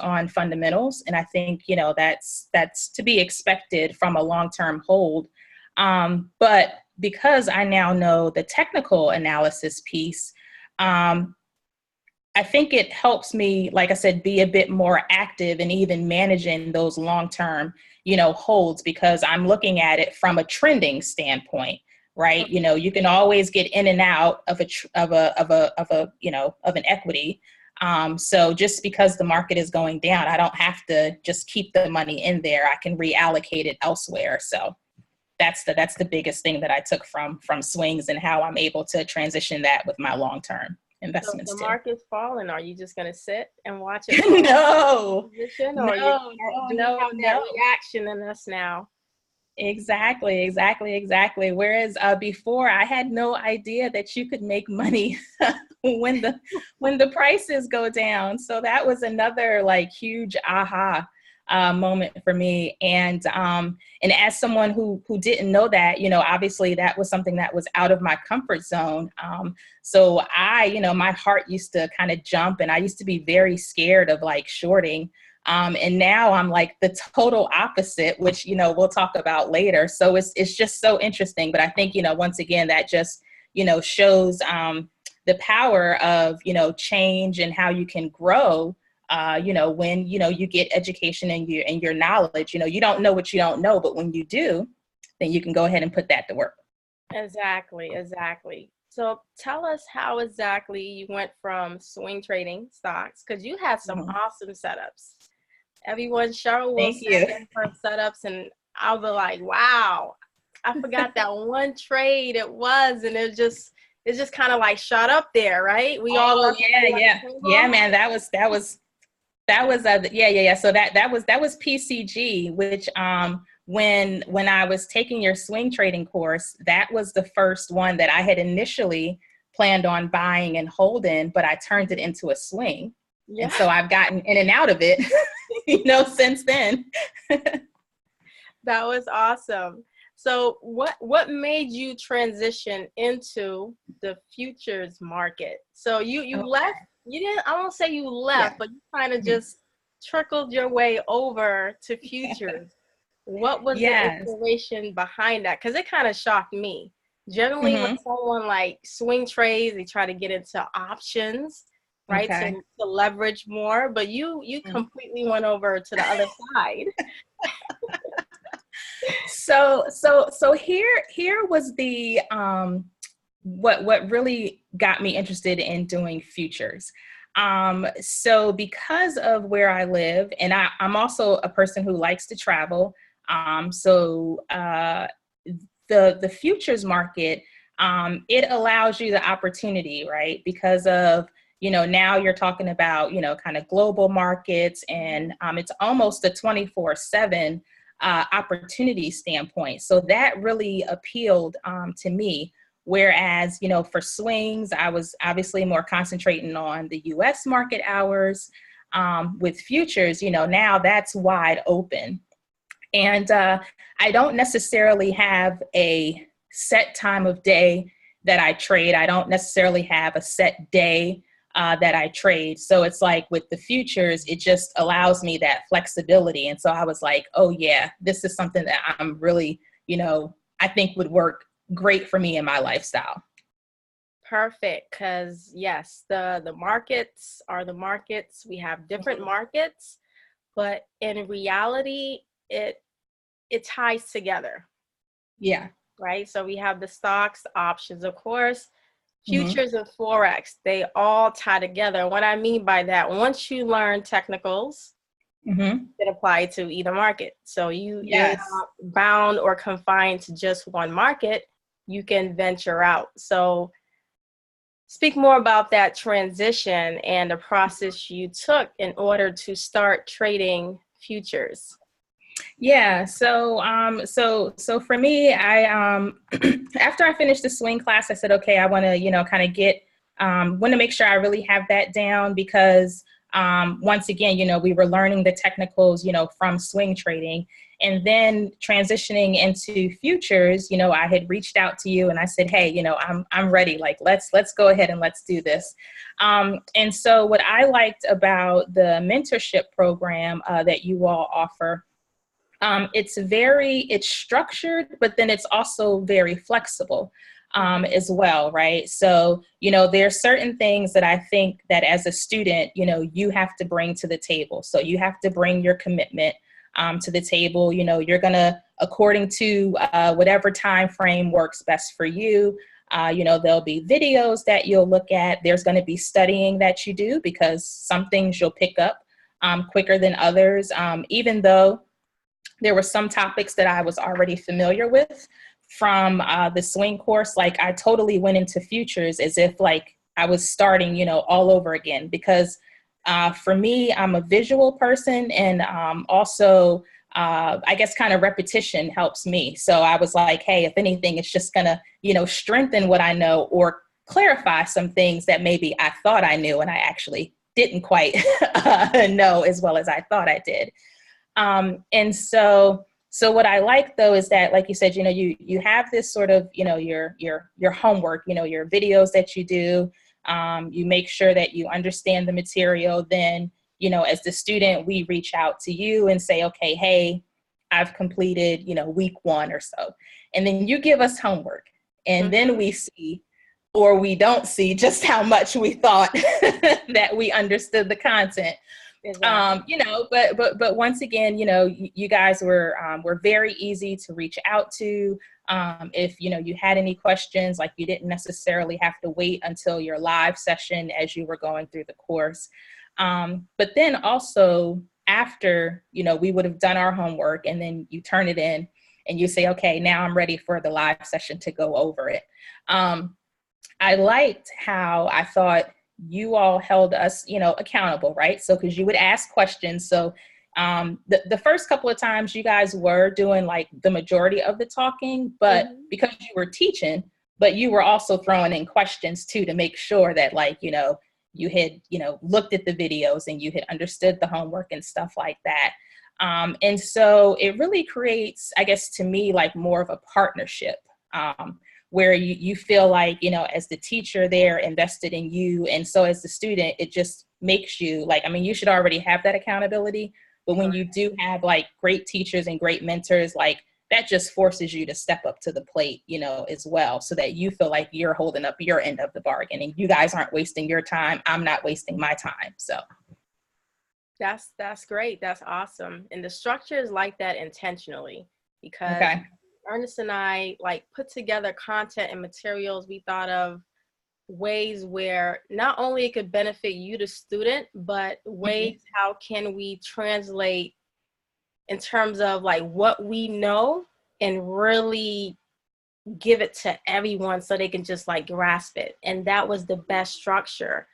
on fundamentals. And I think, that's to be expected from a long-term hold. But because I now know the technical analysis piece, I think it helps me, like I said, be a bit more active in even managing those long-term, holds, because I'm looking at it from a trending standpoint, right? You can always get in and out of an equity. So just because the market is going down, I don't have to just keep the money in there. I can reallocate it elsewhere. So that's the biggest thing that I took from swings, and how I'm able to transition that with my long-term investments. So if the market's falling, are you just going to sit and watch it? No, no, have that reaction in us now. Exactly. Whereas before, I had no idea that you could make money when the prices go down. So that was another huge aha moment for me. And as someone who didn't know that, obviously that was something that was out of my comfort zone. So my heart used to kind of jump, and I used to be very scared of shorting. And now I'm the total opposite, which, we'll talk about later. So it's just so interesting. But I think, once again, that just, shows the power of, change, and how you can grow, when, you get education and your knowledge. You don't know what you don't know, but when you do, then you can go ahead and put that to work. Exactly. So tell us how exactly you went from swing trading stocks, because you had some awesome setups. Everyone, Cheryl will send in her setups, and I'll be like, wow, I forgot that one trade it was, and it just kind of shot up there, right? We all man. That was So that was PCG, which when I was taking your swing trading course, that was the first one that I had initially planned on buying and holding, but I turned it into a swing. Yeah. And so I've gotten in and out of it, since then. That was awesome. So what made you transition into the futures market? So you left, I won't say you left, but you kind of just trickled your way over to futures. What was the inspiration behind that? Because it kind of shocked me. Generally, when someone swing trades, they try to get into options, right? Okay. To leverage more, but you completely went over to the other side. So here was the what really got me interested in doing futures. So because of where I live, and I'm also a person who likes to travel. So the futures market, it allows you the opportunity, right? Because of, now you're talking about, kind of global markets, and it's almost a 24/7 opportunity standpoint. So that really appealed to me. Whereas, for swings, I was obviously more concentrating on the US market hours. With futures, now that's wide open. And I don't necessarily have a set time of day that I trade. I don't necessarily have a set day that I trade. So it's with the futures, it just allows me that flexibility. And so I was like, oh yeah, this is something that I'm really, I think would work great for me in my lifestyle. Perfect. Because yes, the markets are the markets. We have different markets, but in reality, it ties together. Yeah. Right. So we have the stocks, options, of course, futures and Forex, they all tie together. What I mean by that, once you learn technicals, it apply to either market. So you're not bound or confined to just one market. You can venture out. So speak more about that transition and the process you took in order to start trading futures. Yeah. So for me, I after I finished the swing class, I said, okay, I want to, kind of want to make sure I really have that down, because once again, we were learning the technicals, from swing trading, and then transitioning into futures. I had reached out to you and I said, hey, I'm ready. Like, let's go ahead and let's do this. And so what I liked about the mentorship program that you all offer, it's structured, but then it's also very flexible as well, right? So, there's certain things that I think that as a student, you have to bring to the table. So you have to bring your commitment to the table. You're going to, according to whatever time frame works best for you. There'll be videos that you'll look at. There's going to be studying that you do, because some things you'll pick up quicker than others, even though there were some topics that I was already familiar with from the swing course. Like, I totally went into futures as if like I was starting, all over again, because for me, I'm a visual person, and also I guess kind of repetition helps me. So I was like, hey, if anything, it's just gonna, strengthen what I know, or clarify some things that maybe I thought I knew and I actually didn't quite know as well as I thought I did. And so what I like though is that, like you said, you have this sort of, your homework, your videos that you do. You make sure that you understand the material. Then, as the student, we reach out to you and say, okay, hey, I've completed, week 1 or so. And then you give us homework, and then we see, or we don't see, just how much we thought that we understood the content. Exactly. But once again, you guys were very easy to reach out to. If, you had any questions, like, you didn't necessarily have to wait until your live session as you were going through the course. But then also after, we would have done our homework, and then you turn it in and you say, okay, now I'm ready for the live session to go over it. I liked how I thought you all held us, accountable, right? So, because you would ask questions. So the first couple of times you guys were doing like the majority of the talking, but because you were teaching, but you were also throwing in questions too, to make sure that, like, you had, looked at the videos and you had understood the homework and stuff like that. And so it really creates, I guess, to me, like more of a partnership, where you feel like, as the teacher, they're invested in you. And so as the student, it just makes you like, I mean, you should already have that accountability, but when you do have like great teachers and great mentors, like that just forces you to step up to the plate, as well, so that you feel like you're holding up your end of the bargain, and you guys aren't wasting your time. I'm not wasting my time. So that's great. That's awesome. And the structure is like that intentionally, because okay. Ernest and I like put together content and materials. We thought of ways where not only it could benefit you, the student, but ways how can we translate in terms of like what we know and really give it to everyone so they can just like grasp it. And that was the best structure,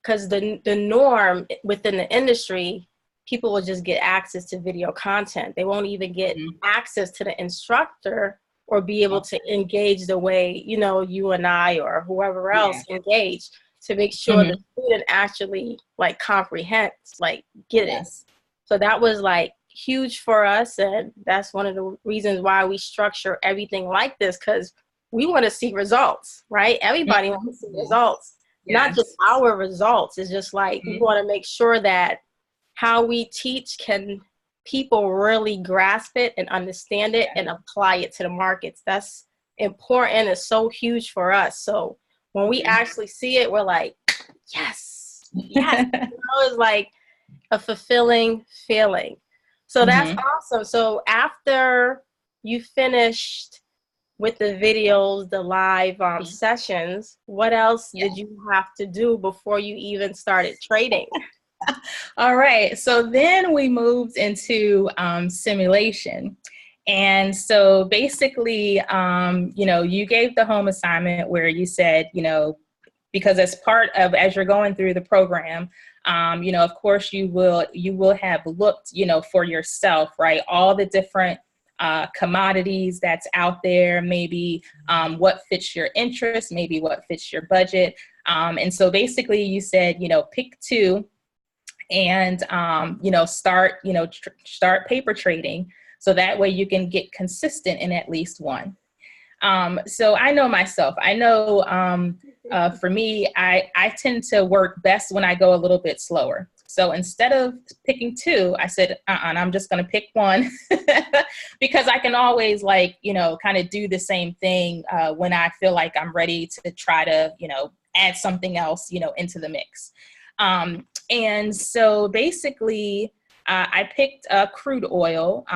because the norm within the industry, people will just get access to video content. They won't even get access to the instructor or be able to engage the way, you and I or whoever else engage, to make sure the student actually like comprehends, like get it. So that was like huge for us. And that's one of the reasons why we structure everything like this, because we want to see results, right? Everybody wants to see results, not just our results. It's just like we want to make sure that how we teach, can people really grasp it and understand it and apply it to the markets. That's important. It's so huge for us. So when we actually see it, we're like, yes. It's like a fulfilling feeling. So that's awesome. So after you finished with the videos, the live sessions, what else did you have to do before you even started trading? All right. So then we moved into simulation. And so basically, you gave the home assignment where you said, because as part of, as you're going through the program, of course you will have looked, for yourself, right? All the different commodities that's out there, maybe what fits your interest, maybe what fits your budget. And so basically you said, pick 2. and, start paper trading. So that way you can get consistent in at least one. So I know myself. I know for me, I tend to work best when I go a little bit slower. So instead of picking two, I said, and I'm just going to pick one because I can always kind of do the same thing when I feel like I'm ready to try to, add something else, into the mix. And so basically, I picked crude oil.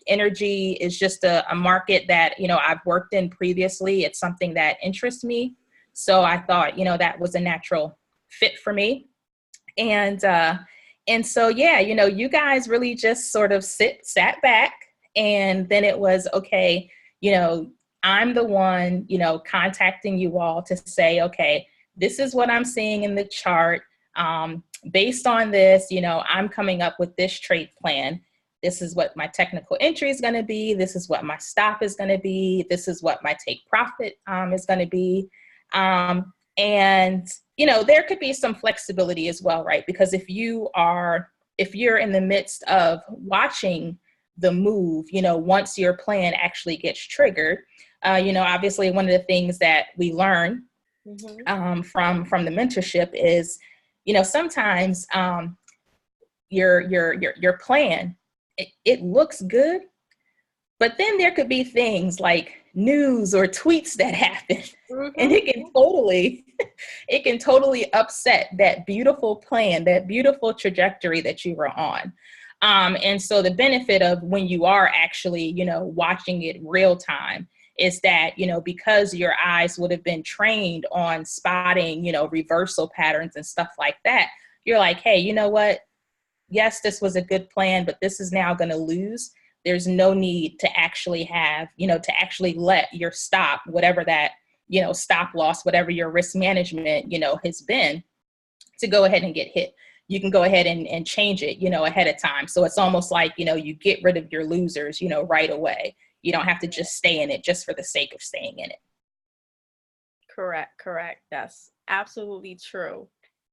Energy is just a market that, I've worked in previously. It's something that interests me. So I thought, that was a natural fit for me. And so, yeah, you guys really just sort of sat back, and then it was, okay, I'm the one, contacting you all to say, okay, this is what I'm seeing in the chart. Based on this, I'm coming up with this trade plan. This is what my technical entry is going to be. This is what my stop is going to be. This is what my take profit is going to be. And, there could be some flexibility as well, right? Because if you're in the midst of watching the move, once your plan actually gets triggered, obviously one of the things that we learn from the mentorship is, sometimes your plan, it looks good, but then there could be things like news or tweets that happen, and it can totally upset that beautiful plan, that beautiful trajectory that you were on. And so the benefit of when you are actually, watching it real time is that, because your eyes would have been trained on spotting, reversal patterns and stuff like that, you're like, hey, you know what? Yes, this was a good plan, but this is now going to lose. There's no need to actually have, to actually let your stop, whatever that, stop loss, whatever your risk management, has been, to go ahead and get hit. You can go ahead and change it, ahead of time. So it's almost like, you get rid of your losers, right away. You don't have to just stay in it just for the sake of staying in it. Correct. That's absolutely true.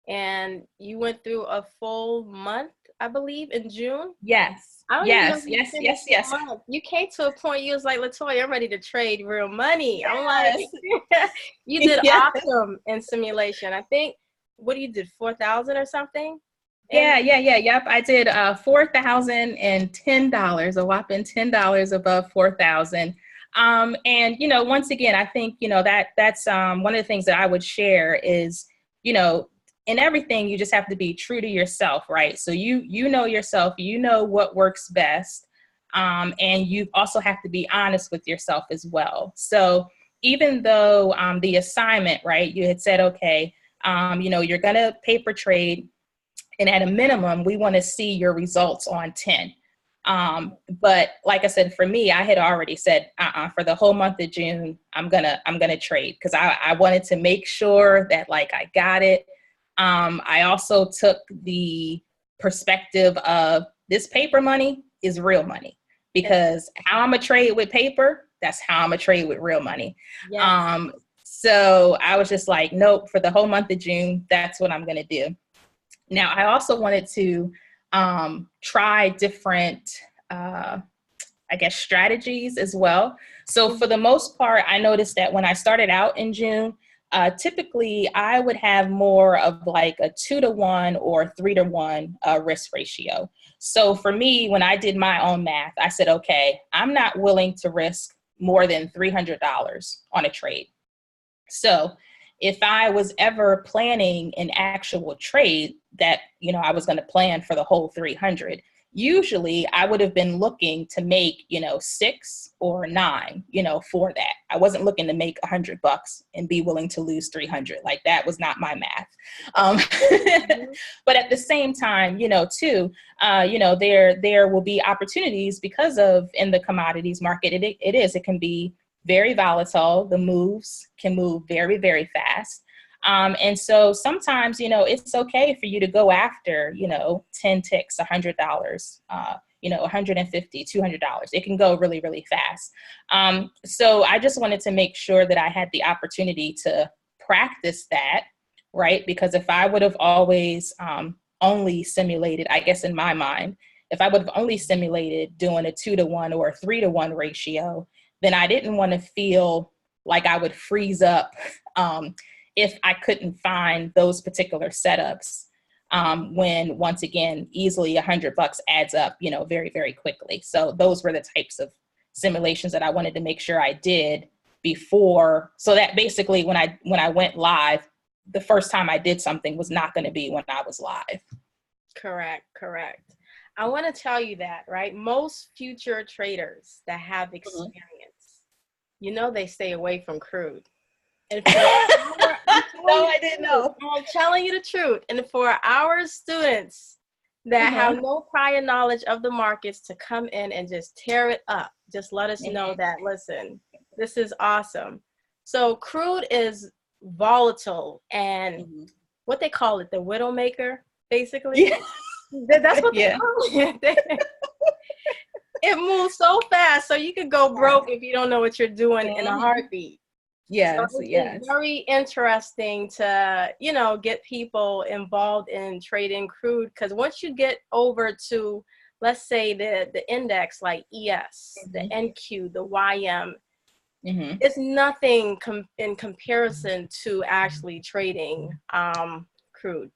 And you went through a full month, I believe, in June? Yes. I don't even know if you finished Yes. the month. You came to a point, you was like, Latoya, I'm ready to trade real money. Yes. I'm like, you did awesome in simulation. I think, what you did, 4,000 or something? Yep. I did $4,010, a whopping $10 above 4,000. And once again, I think that's one of the things that I would share is, in everything, you just have to be true to yourself, right? So you know yourself, what works best, and you also have to be honest with yourself as well. So even though the assignment, right, you had said, okay, you're gonna paper trade, and at a minimum, we want to see your results on 10. But like I said, for me, I had already said, for the whole month of June, I'm gonna trade, because I wanted to make sure that I got it. I also took the perspective of this paper money is real money, because how I'm gonna trade with paper, that's how I'm gonna trade with real money. Yes. So I was just like, nope, for the whole month of June, that's what I'm gonna do. Now, I also wanted to try different, strategies as well. So for the most part, I noticed that when I started out in June, typically I would have more of a 2-to-1 or 3-to-1 risk ratio. So for me, when I did my own math, I said, okay, I'm not willing to risk more than $300 on a trade. So if I was ever planning an actual trade that, I was going to plan for the whole 300, usually I would have been looking to make, 6 or 9, for that. I wasn't looking to make $100 and be willing to lose 300. Like, that was not my math. But at the same time, too, there will be opportunities because of, in the commodities market, it can be very volatile. The moves can move very, very fast. And so sometimes, it's okay for you to go after, 10 ticks, $100, $150, $200. It can go really, really fast. So I just wanted to make sure that I had the opportunity to practice that, right? Because if I would have always only simulated, I guess in my mind, if I would have only simulated doing a 2-to-1 or a 3-to-1 ratio, then I didn't want to feel like I would freeze up if I couldn't find those particular setups. When once again, easily $100 adds up, very, very quickly. So those were the types of simulations that I wanted to make sure I did before. So that basically when I went live, the first time I did something was not going to be when I was live. Correct. I want to tell you that, right? Most future traders that have experience, they stay away from crude. And no, I didn't know. I'm telling you the truth. And for our students that have no prior knowledge of the markets to come in and just tear it up, just let us know that, listen, this is awesome. So crude is volatile and what they call it, the widowmaker, basically. Yeah. That's what they call it. It moves so fast, so you could go broke if you don't know what you're doing in a heartbeat. Yes, so it's very interesting to, get people involved in trading crude, because once you get over to, let's say, the index like ES, the NQ, the YM, it's nothing in comparison to actually trading crude.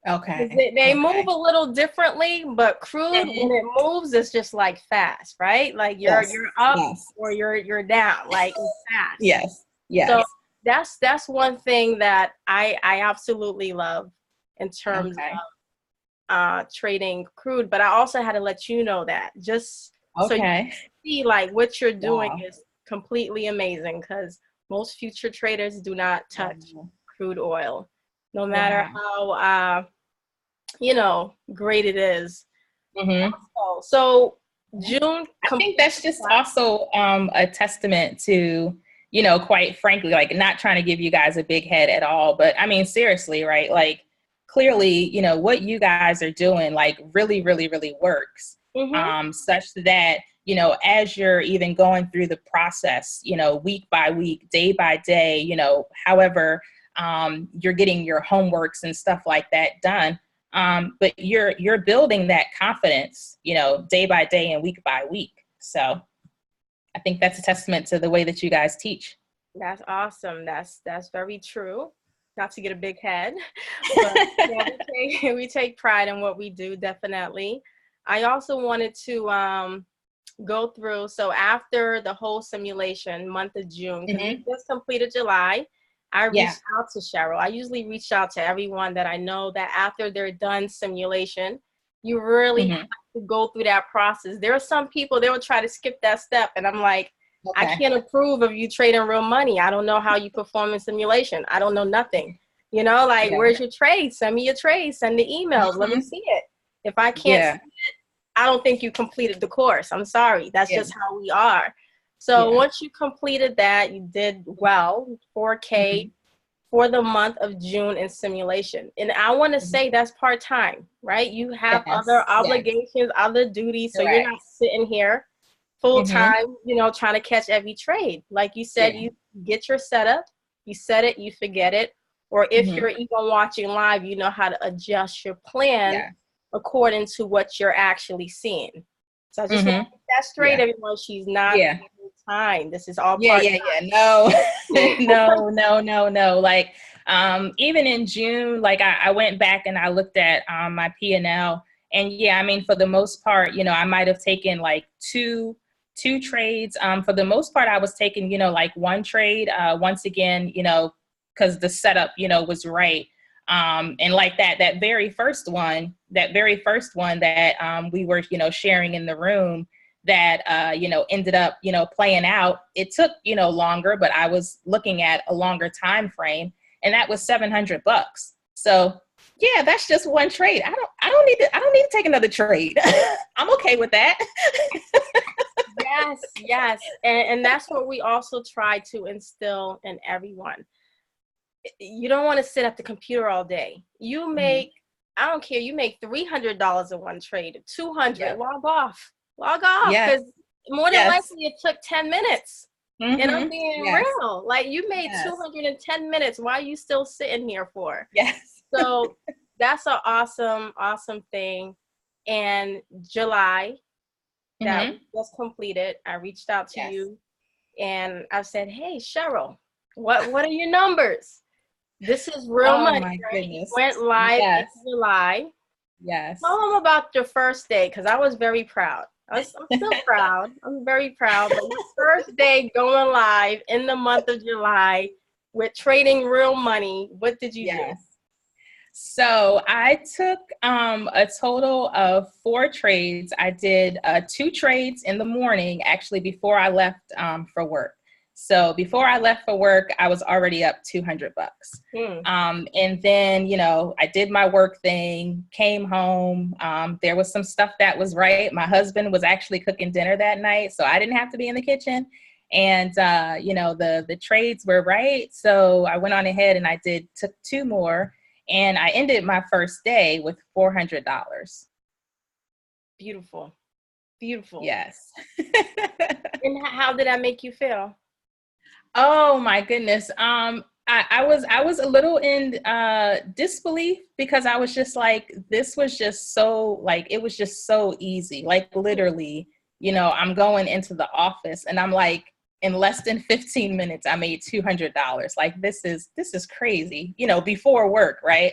Okay. They move a little differently, but crude, when it moves, it's just like fast, right? Like you're up or you're down, like it's fast. Yes. So that's one thing that I absolutely love in terms of trading crude. But I also had to let you know that, just so you can see like what you're doing is completely amazing, because most future traders do not touch crude oil, no matter how great it is. So June, I think that's just also a testament to, quite frankly, like, not trying to give you guys a big head at all, but I mean, seriously, right? Like, clearly, what you guys are doing, like, really, really, really works. Such that, as you're even going through the process, week by week, day by day, however you're getting your homeworks and stuff like that done. But you're building that confidence, day by day and week by week. So I think that's a testament to the way that you guys teach. That's awesome. That's very true. Not to get a big head, but we take pride in what we do, definitely. I also wanted to go through, so after the whole simulation month of June, because we just completed July, I reached out to Cheryl. I usually reach out to everyone that I know that after they're done simulation, you really have to go through that process. There are some people, they will try to skip that step. And I'm like, I can't approve of you trading real money. I don't know how you perform in simulation. I don't know nothing. Where's your trade? Send me your trade. Send the emails. Let me see it. If I can't see it, I don't think you completed the course. I'm sorry. That's just how we are. So once you completed that, you did well, 4K for the month of June in simulation. And I want to say that's part-time, right? You have other obligations, other duties. So you're not sitting here full-time, trying to catch every trade. Like you said, you get your setup, you set it, you forget it. Or if you're even watching live, you know how to adjust your plan according to what you're actually seeing. So I just want to get that straight, everyone. She's not time. This is all part time. No. Like, even in June, like I went back and I looked at my P&L, and I mean, for the most part, I might have taken like two trades. For the most part, I was taking, like one trade, once again, because the setup, was right. And like that very first one that we were, sharing in the room, that, ended up, playing out. It took, longer, but I was looking at a longer time frame, and that was $700. So that's just one trade. I don't need to take another trade. I'm okay with that. Yes. And that's what we also try to instill in everyone. You don't want to sit at the computer all day. You make, I don't care, you make $300 in one trade, 200, log off, because more than likely it took 10 minutes. And I'm being real. Like, you made 210 minutes. Why are you still sitting here for? Yes. So that's an awesome thing. And July, that Mm-hmm. was completed, I reached out to Yes. you and I said, hey, Cheryl, what are your numbers? This is real Oh money, my right? You goodness. went live in Yes. July. Yes. Tell them about your first day, because I was very proud. I'm still proud. I'm very proud. But your first day going live in the month of July with trading real money, what did you do? Yes. So I took a total of 4 trades. I did 2 trades in the morning, actually, before I left for work. So before I left for work, I was already up $200. And then, I did my work thing, came home. There was some stuff that was right. My husband was actually cooking dinner that night, so I didn't have to be in the kitchen. And, the trades were right. So I went on ahead and I took 2 more. And I ended my first day with $400. Beautiful. Beautiful. Yes. And how did that make you feel? Oh my goodness. I was a little in disbelief, because I was just like, this was just so, like, it was just so easy. Like, literally, I'm going into the office and I'm like, in less than 15 minutes, I made $200. Like, this is crazy, before work. Right.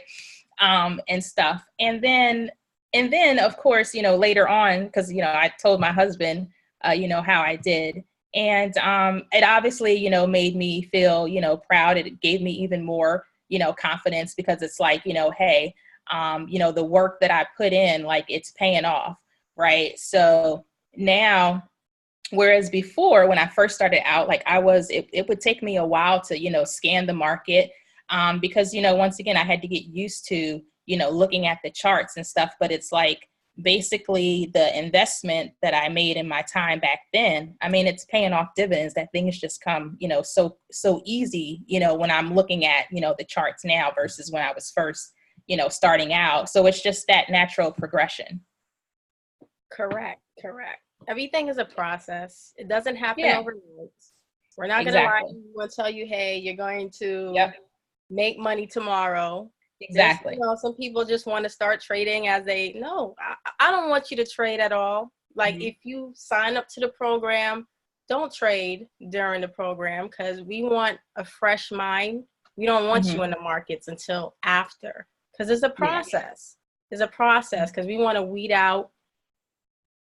And stuff. And then of course, later on, cause I told my husband, how I did. And it obviously, made me feel, proud. It gave me even more, confidence, because it's like, hey, the work that I put in, like, it's paying off. Right. So now, whereas before, when I first started out, like, it would take me a while to, scan the market, because, once again, I had to get used to, looking at the charts and stuff. But it's like, basically, the investment that I made in my time back then, I mean, it's paying off dividends. That things just come, so easy, when I'm looking at, the charts now versus when I was first, starting out. So it's just that natural progression. Correct. Everything is a process. It doesn't happen Yeah, overnight. We're not going to lie to exactly. you and tell you, hey, you're going to Yep, make money tomorrow. There's, exactly. some people just want to start trading as no, I don't want you to trade at all. Like, Mhm. if you sign up to the program, don't trade during the program, because we want a fresh mind. We don't want you Mhm. in the markets until after, because it's a Yeah. process. It's a process, because we want to weed out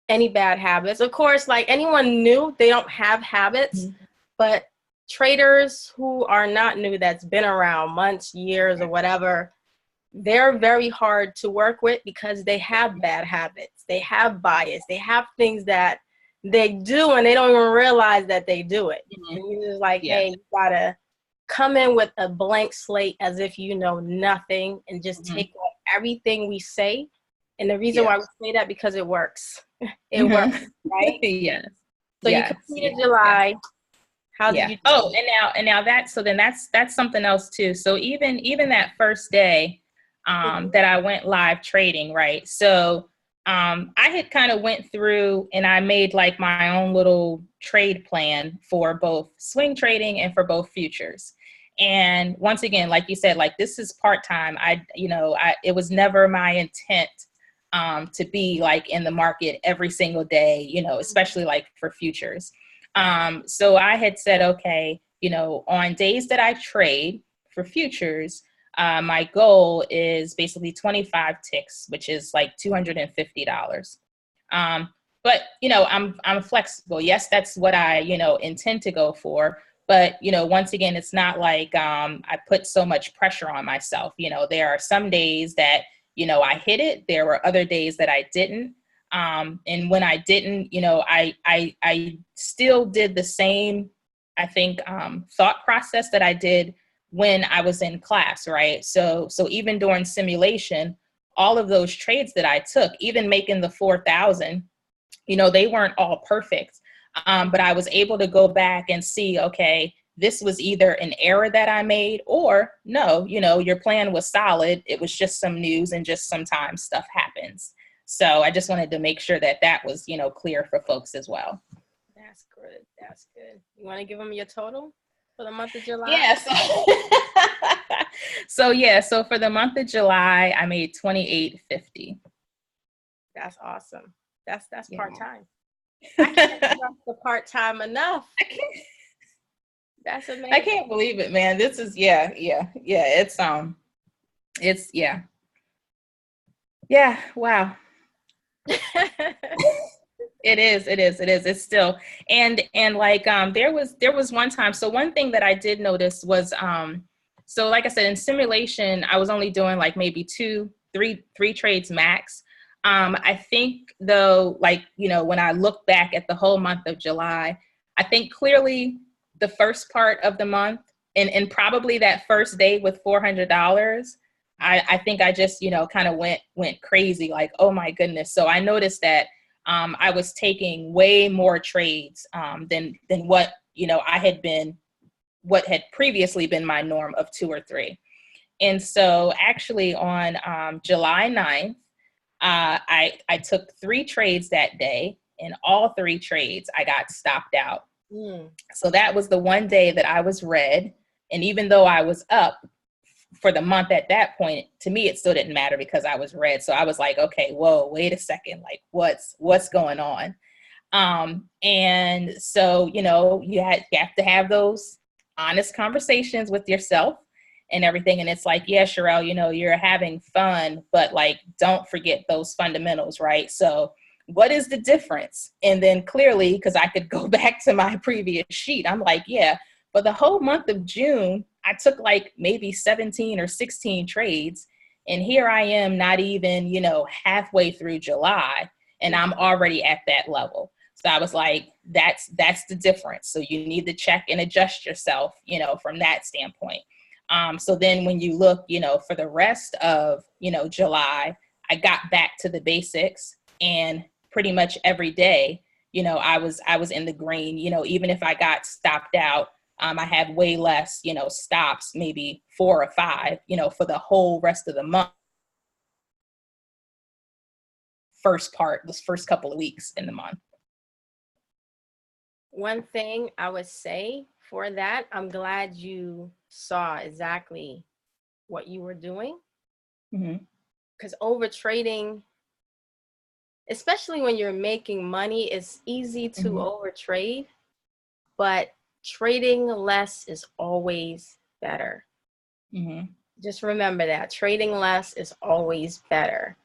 any bad habits. Of course, like anyone new, they don't have habits, Mhm. but traders who are not new, that's been around months, years, or Right. whatever, they're very hard to work with, because they have bad habits. They have bias. They have things that they do and they don't even realize that they do it. Mhm. And you're just like, Yeah. hey, you gotta come in with a blank slate as if you know nothing, and just Mhm. take on everything we say. And the reason Yeah. why we say that, because it works. It works, Mhm. right? Yes. So you Yes. completed Yes. Yes. July. How did Yeah. you Oh, do? and now that's something else too. So even that first day Mhm. that I went live trading, right? So I had kind of went through and I made like my own little trade plan for both swing trading and for both futures. And once again, like you said, like, this is part-time. It was never my intent to be like in the market every single day, especially like for futures. So I had said, okay, on days that I trade for futures, my goal is basically 25 ticks, which is like $250. Um, but I'm flexible. Yes, that's what I intend to go for. But once again, it's not like I put so much pressure on myself. There are some days that I hit it. There were other days that I didn't. And when I didn't, I still did the same, I think, thought process that I did when I was in class, right? So even during simulation, all of those trades that I took, even making the 4,000, they weren't all perfect. But I was able to go back and see, okay, this was either an error that I made, or no, your plan was solid. It was just some news, and just sometimes stuff happens. So I just wanted to make sure that that was, clear for folks as well. That's good. That's good. You want to give them your total for the month of July? Yes. So yeah, so for the month of July, I made 28.50. That's awesome. That's Yeah. part-time. I can't stress the part-time enough. That's amazing. I can't believe it, man. This is yeah. It's yeah. Wow. It is. It's still and like there was one time. So one thing that I did notice was so like I said, in simulation, I was only doing like maybe three trades max. I think though, like, you know, when I look back at the whole month of July, I think clearly the first part of the month and probably that first day with $400, I think I just, you know, kind of went crazy, like, oh my goodness. So I noticed that I was taking way more trades than what, you know, what had previously been my norm of 2 or 3. And so actually on July 9th, I took 3 trades that day, and all 3 trades I got stopped out. So that was the one day that I was red. And even though I was up for the month at that point, to me, it still didn't matter because I was red. So I was like, okay, whoa, wait a second. Like what's going on? And so, you know, you have to have those honest conversations with yourself and everything. And it's like, yeah, Sherelle, you know, you're having fun, but like, don't forget those fundamentals, right? So what is the difference? And then clearly, because I could go back to my previous sheet, I'm like, yeah, for the whole month of June, I took like maybe 17 or 16 trades. And here I am, not even, you know, halfway through July, and I'm already at that level. So I was like, that's the difference. So you need to check and adjust yourself, you know, from that standpoint. So then when you look, you know, for the rest of, you know, July, I got back to the basics, and pretty much every day, you know, I was in the green. You know, even if I got stopped out, I had way less, you know, stops, maybe 4 or 5, you know, for the whole rest of the month. This first couple of weeks in the month. One thing I would say for that, I'm glad you saw exactly what you were doing. Because over trading, especially when you're making money, it's easy to over trade, but trading less is always better. Just remember that trading less is always better.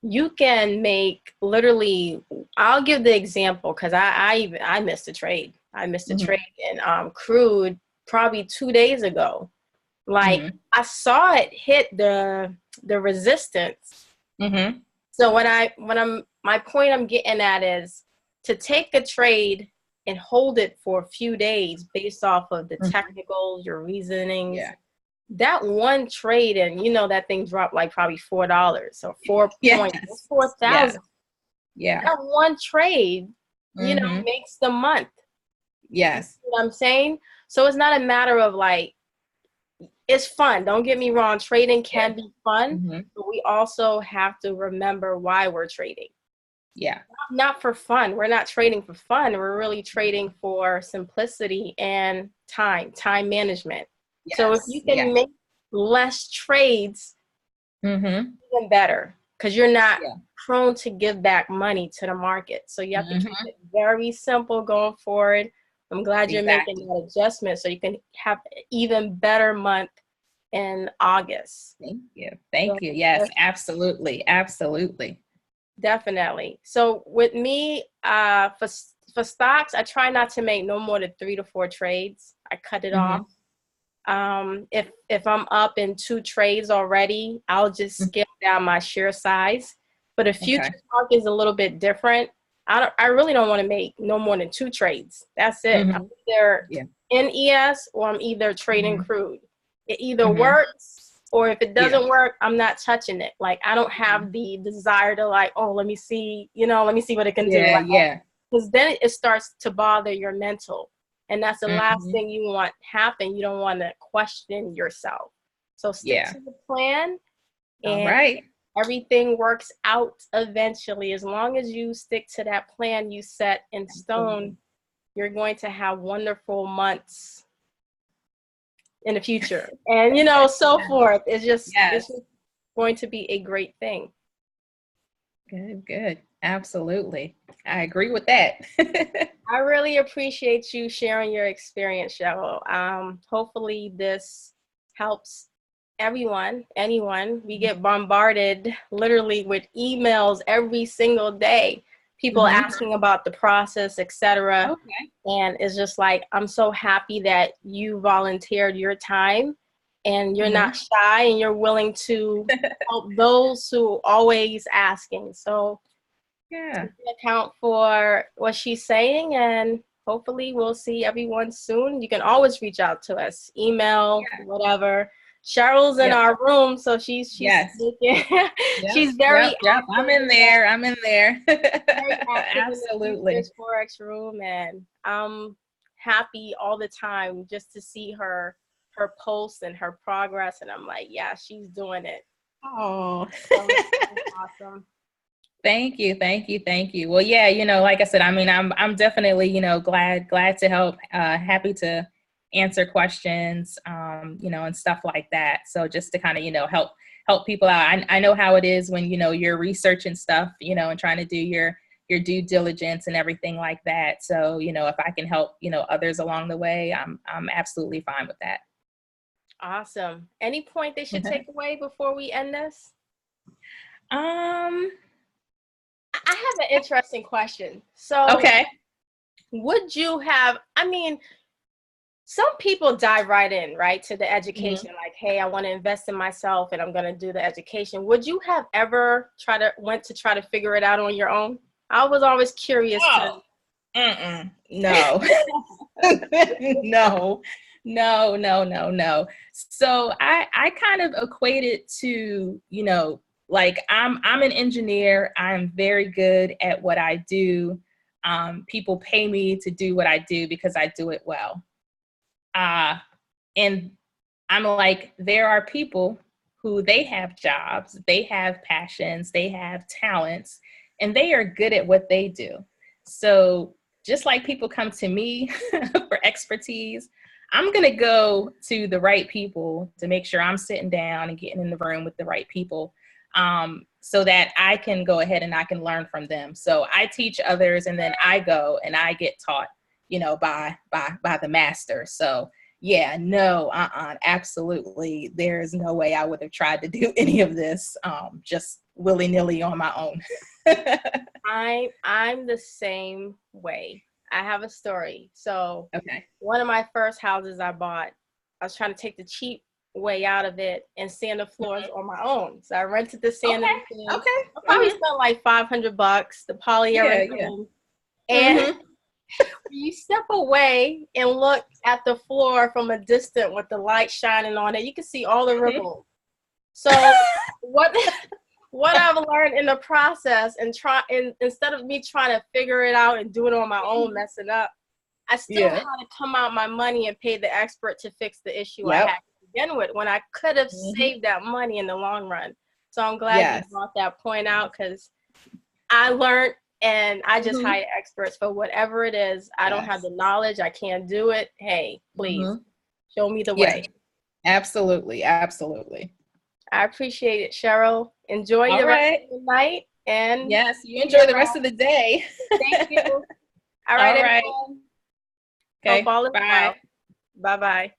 You can make literally, I'll give the example because I missed a trade. I missed a trade in crude probably 2 days ago. Like I saw it hit the resistance. So my point I'm getting at is to take a trade and hold it for a few days based off of the technicals, your reasonings. Yeah. That one trade, and you know that thing dropped like probably $4 or 4 points, 4,000. Yeah. That one trade, you know, makes the month. Yes. You know what I'm saying? So it's not a matter of like, it's fun. Don't get me wrong. Trading can be fun, but we also have to remember why we're trading. Yeah. Not for fun. We're not trading for fun. We're really trading for simplicity and time management. Yes. So if you can make less trades, even better, because you're not prone to give back money to the market. So you have to keep it very simple going forward. I'm glad you're making that adjustment so you can have an even better month in August. Thank you. Yes, absolutely. Definitely. So with me, for stocks, I try not to make no more than 3 to 4 trades. I cut it off. If I'm up in 2 trades already, I'll just scale down my share size. But a future market is a little bit different. I really don't want to make no more than 2 trades. That's it. I'm either in ES or I'm either trading crude. It either works, or if it doesn't work, I'm not touching it. Like I don't have the desire to like, oh, let me see what it can do. Because then it starts to bother your mental. And that's the last thing you want happen. You don't want to question yourself. So stick to the plan, and everything works out eventually. As long as you stick to that plan you set in stone, you're going to have wonderful months. in the future, and so forth. It's just going to be a great thing. Good. Absolutely. I agree with that. I really appreciate you sharing your experience, Cheryl. Hopefully this helps anyone. We get bombarded literally with emails every single day, people asking about the process, etc. Okay. And it's just like, I'm so happy that you volunteered your time and you're not shy and you're willing to help those who always asking. So Yeah. account for what she's saying, and hopefully we'll see everyone soon. You can always reach out to us, email, whatever. Cheryl's in our room, so she's she's very active. I'm in there. Very active Absolutely. in the Forex room, and I'm happy all the time just to see her posts and her progress, and I'm like, yeah, she's doing it. Oh, so awesome. Thank you. Well, yeah, like I said, I mean, I'm definitely, glad to help, happy to answer questions, and stuff like that. So just to kind of, help people out. I know how it is when, you're researching stuff, and trying to do your due diligence and everything like that. So, if I can help, others along the way, I'm absolutely fine with that. Awesome. Any point they should take away before we end this? I have an interesting question. So, okay. Would you have, some people dive right in, right, to the education, like, hey, I want to invest in myself and I'm going to do the education. Would you have ever went to try to figure it out on your own? I was always curious No. No. So I kind of equate it to, like I'm an engineer. I'm very good at what I do. People pay me to do what I do because I do it well. And I'm like, there are people who they have jobs, they have passions, they have talents, and they are good at what they do. So just like people come to me for expertise, I'm going to go to the right people to make sure I'm sitting down and getting in the room with the right people, so that I can go ahead and I can learn from them. So I teach others, and then I go and I get taught, by the master. So yeah, no, absolutely. There's no way I would have tried to do any of this just willy-nilly on my own. I'm the same way. I have a story. So one of my first houses I bought, I was trying to take the cheap way out of it and sand the floors on my own. So I rented the sanding machine. I probably spent like $500, the polyurethane. And you step away and look at the floor from a distance with the light shining on it, you can see all the ripples. So what I've learned in the process, and instead of me trying to figure it out and do it on my own, messing up, I still had to come out my money and pay the expert to fix the issue I had to begin with, when I could have saved that money in the long run. So I'm glad you brought that point out, because I learned, and I just hire experts for whatever it is. I don't have the knowledge. I can't do it. Hey, please show me the way. Absolutely. I appreciate it, Cheryl. Enjoy the rest of the night. And yes, you enjoy the rest of the day. Thank you. All right. Everyone. Okay. Bye. Bye-bye.